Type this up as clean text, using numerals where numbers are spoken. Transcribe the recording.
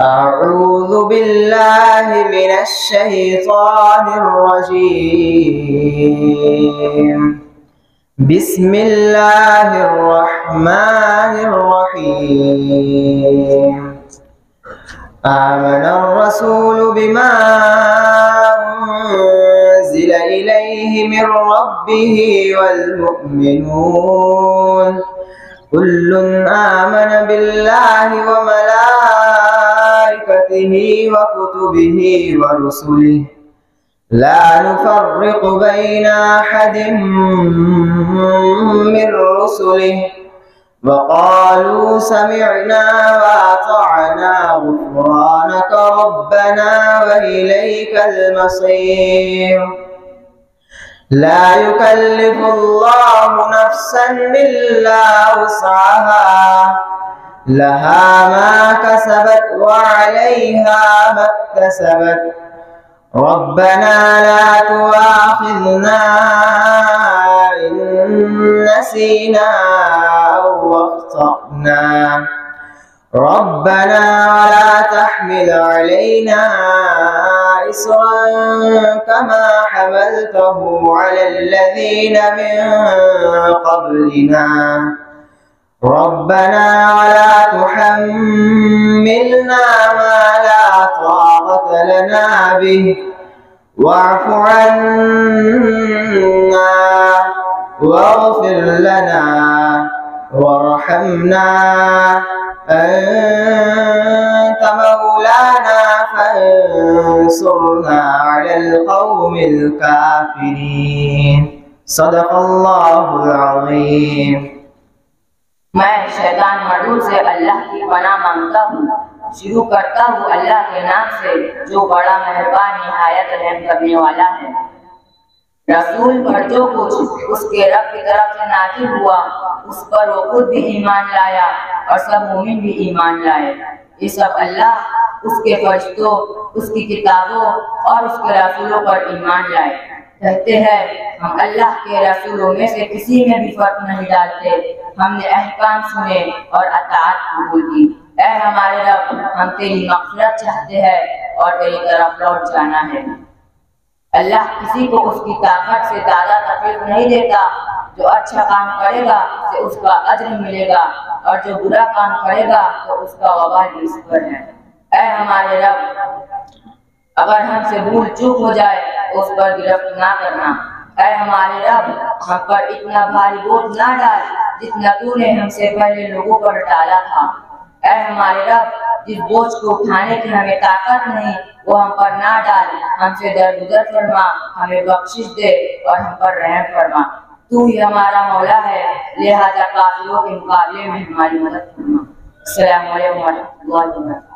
أعوذ بالله من الشيطان الرجيم. بسم الله الرحمن الرحيم. آمن الرسول بما أنزل إليه من ربه والمؤمنون كل آمن بالله وملائكته وكتبه ورسله لا نفرق بين أحد من رسله وقالوا سمعنا وأطعنا غفرانك ربنا وإليك المصير. لا يكلف الله نفسا إلا وسعها لها ما كسبت وعليها ما اكتسبت ربنا لا تؤاخذنا إن نسينا أو أخطأنا ربنا ولا تحمل علينا إصرا كما حملته على الذين من قبلنا ربنا ولا تحملنا ما لا طاقة لنا به واعف عنا واغفر لنا وارحمنا أنت مولانا فانصرنا على القوم الكافرين صدق الله العظيم। मैं शैतान मरदूद से अल्लाह की पनाह मांगता हूँ। शुरू करता हूँ अल्लाह के नाम से जो बड़ा मेहरबान निहायत रहम करने वाला है। रसूल पर जो कुछ उसके रब की तरफ से नाज़िल हुआ उस पर वो खुद भी ईमान लाया और सब मोमिन भी ईमान लाए। ये सब अल्लाह, उसके फरिश्तों, उसकी किताबों और उसके रसूलों पर ईमान लाए। कहते हैं हम अल्लाह के रसूलों में से किसी में भी फर्क नहीं डालते। हमने अहकाम सुने और अताअत कबूल की। ऐ हमारे रब, हम तेरी मग़फ़िरत चाहते हैं और तेरी तरफ लौट जाना है। अल्लाह किसी को उसकी ताकत से ज़्यादा तकलीफ नहीं देता। जो अच्छा काम करेगा उसे उसका अज्र मिलेगा और जो बुरा काम करेगा तो उसका वबाल भी उस पर है। ऐ हमारे रब, अगर हमसे भूल चूक हो जाए तो उस पर गिरफ्त ना करना। ऐ हमारे रब, हम पर इतना भारी बोझ ना डाल जितना तूने हमसे पहले लोगों पर डाला था। ऐ हमारे रब, जिस बोझ को उठाने की हमें ताकत नहीं वो हम पर ना डाल। हमसे दरगुजर फरमा, हमें बख्शिश दे और हम पर रहम फरमा। तू ही हमारा मौला है, लिहाजा काफिरों के मुकाबले में हमारी मदद फरमा। अस्सलामु अलैकुम व रहमतुल्लाहि व बरकातहू।